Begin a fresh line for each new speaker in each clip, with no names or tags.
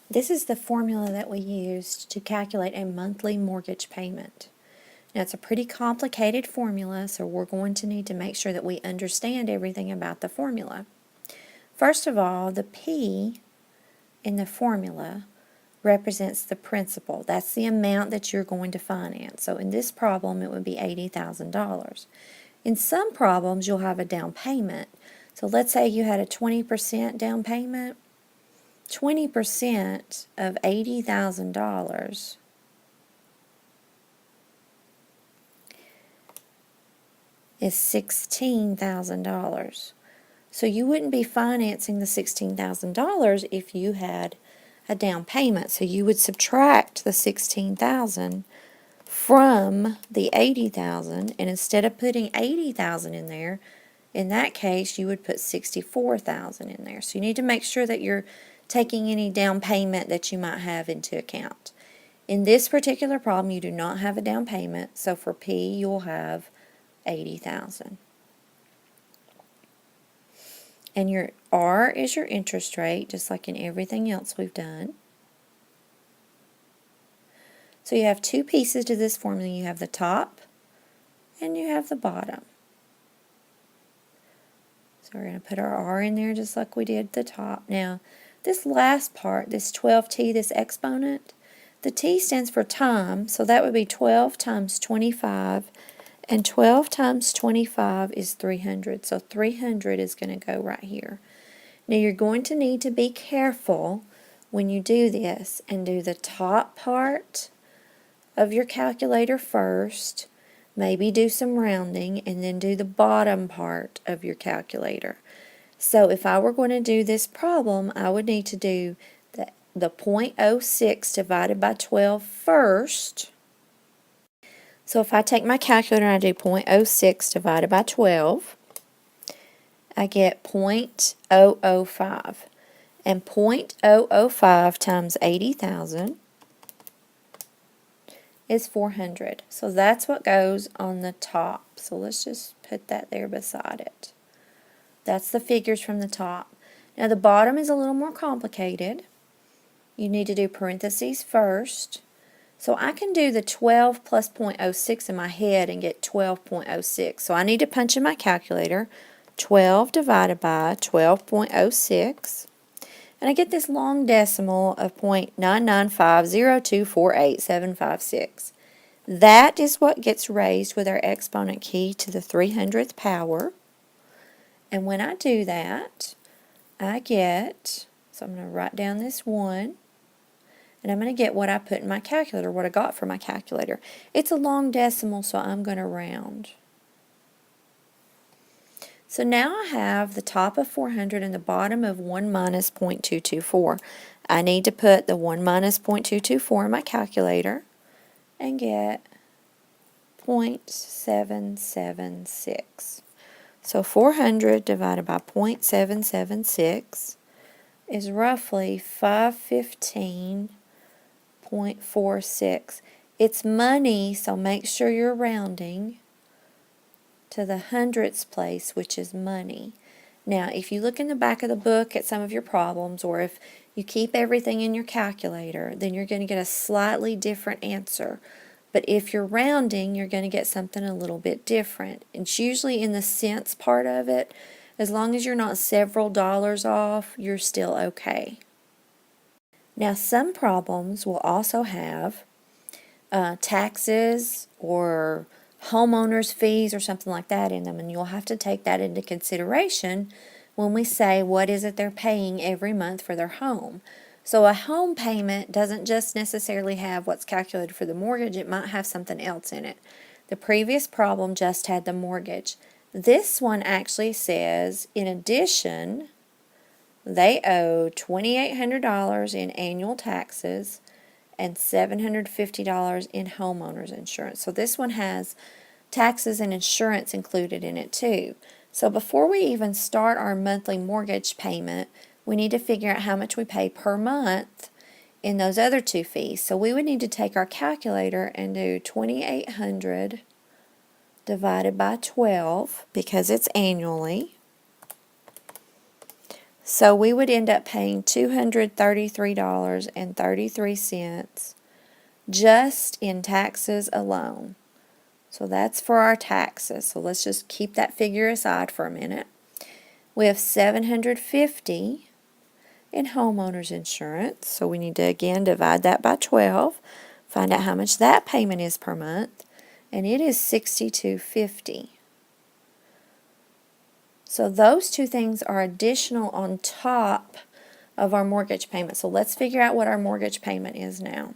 This is the formula that we used to calculate a monthly mortgage payment. Now, it's a pretty complicated formula, so we're going to need to make sure that we understand everything about the formula. First of all, the P in the formula represents the principal. That's the amount that you're going to finance. So in this problem, it would be $80,000. In some problems, you'll have a down payment. So let's say you had a 20% down payment. 20% of $80,000 is $16,000. So you wouldn't be financing the $16,000 if you had a down payment. So you would subtract the $16,000 from the $80,000, and instead of putting $80,000 in there, in that case you would put $64,000 in there. So you need to make sure that you're taking any down payment that you might have into account. In this particular problem, you do not have a down payment, so for P you'll have $80,000. And your R is your interest rate, just like in everything else we've done. So you have two pieces to this formula. You have the top and you have the bottom. So we're going to put our R in there just like we did the top. Now, this last part, this 12t, this exponent, the t stands for time, so that would be 12 times 25, and 12 times 25 is 300, so 300 is going to go right here. Now you're going to need to be careful when you do this and do the top part of your calculator first, maybe do some rounding, and then do the bottom part of your calculator. So if I were going to do this problem, I would need to do the 0.06 divided by 12 first. So if I take my calculator and I do 0.06 divided by 12, I get 0.005. And 0.005 times 80,000 is 400. So that's what goes on the top. So let's just put that there beside it. That's the figures from the top. Now the bottom is a little more complicated. You need to do parentheses first. So I can do the 12 plus 0.06 in my head and get 12.06. So I need to punch in my calculator 12 divided by 12.06. And I get this long decimal of 0.9950248,756. That is what gets raised with our exponent key to the 300th power. And when I do that, I get, so I'm going to write down this 1, and I'm going to get what I put in my calculator, what I got from my calculator. It's a long decimal, so I'm going to round. So now I have the top of 400 and the bottom of 1 minus 0.224. I need to put the 1 minus 0.224 in my calculator and get 0.776. So 400 divided by 0.776 is roughly 515.46. It's money, so make sure you're rounding to the hundredths place, which is money. Now, if you look in the back of the book at some of your problems, or if you keep everything in your calculator, then you're going to get a slightly different answer. But if you're rounding, you're going to get something a little bit different. It's usually in the cents part of it. As long as you're not several dollars off, you're still okay. Now, some problems will also have taxes or homeowners fees or something like that in them, and you'll have to take that into consideration when we say what is it they're paying every month for their home. So a home payment doesn't just necessarily have what's calculated for the mortgage, it might have something else in it. The previous problem just had the mortgage. This one actually says, in addition, they owe $2,800 in annual taxes and $750 in homeowners insurance. So this one has taxes and insurance included in it too. So before we even start our monthly mortgage payment, we need to figure out how much we pay per month in those other two fees. So we would need to take our calculator and do 2,800 divided by 12 because it's annually. So we would end up paying $233.33 just in taxes alone. So that's for our taxes. So let's just keep that figure aside for a minute. We have $750 in homeowners insurance. So we need to again divide that by 12, find out how much that payment is per month, and it is $62.50. So those two things are additional on top of our mortgage payment. So let's figure out what our mortgage payment is now.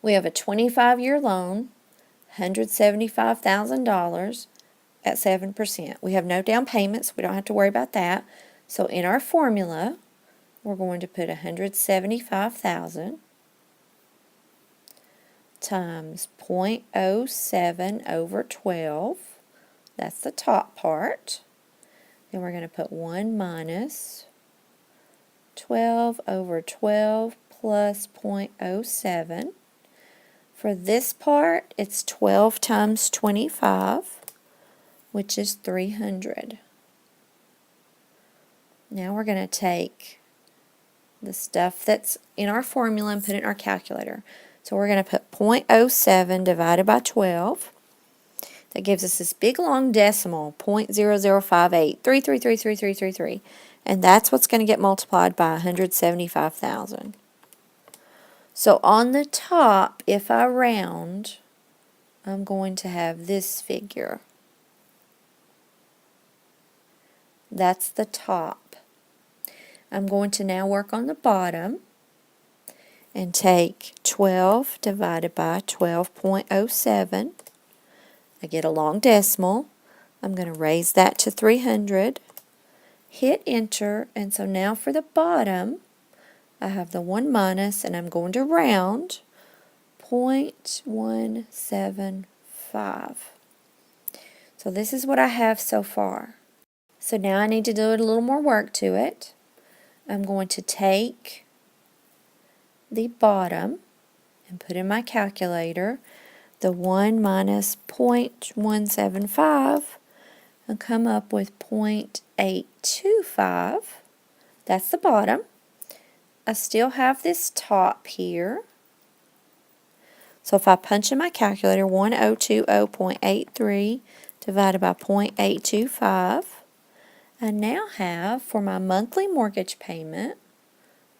We have a 25-year loan, $175,000 at 7%. We have no down payments. We don't have to worry about that. So in our formula, we're going to put $175,000 times 0.07 over 12. That's the top part. Then we're going to put 1 minus 12 over 12 plus 0.07. For this part, it's 12 times 25, which is 300. Now we're going to take the stuff that's in our formula and put it in our calculator. So we're going to put 0.07 divided by 12. That gives us this big long decimal, 0.005833333333, and that's what's going to get multiplied by 175,000. So on the top, if I round, I'm going to have this figure. That's the top. I'm going to now work on the bottom and take 12 divided by 12.07. I get a long decimal. I'm going to raise that to 300, hit enter, and so now for the bottom, I have the 1 minus, and I'm going to round 0.175. So this is what I have so far. So now I need to do a little more work to it. I'm going to take the bottom and put in my calculator the 1 minus 0.175 and come up with 0.825. That's the bottom. I still have this top here. So if I punch in my calculator 1020.83 divided by 0.825, I now have for my monthly mortgage payment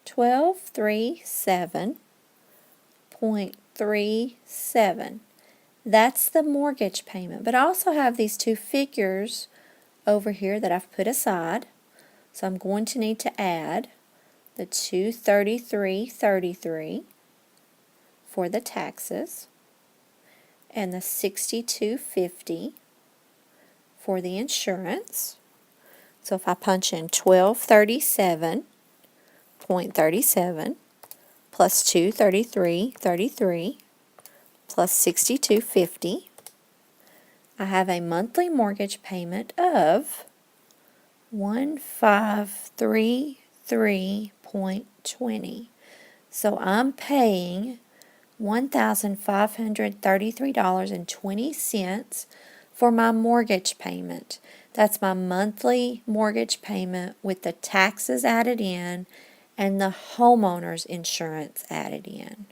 $1,237.37. That's the mortgage payment. But I also have these two figures over here that I've put aside. So I'm going to need to add the $233.33 for the taxes and the $62.50 for the insurance. So if I punch in 1237.37 plus 233.33 plus 62.50, I have a monthly mortgage payment of $1,533.20. So I'm paying $1,533.20 for my mortgage payment. That's my monthly mortgage payment with the taxes added in and the homeowner's insurance added in.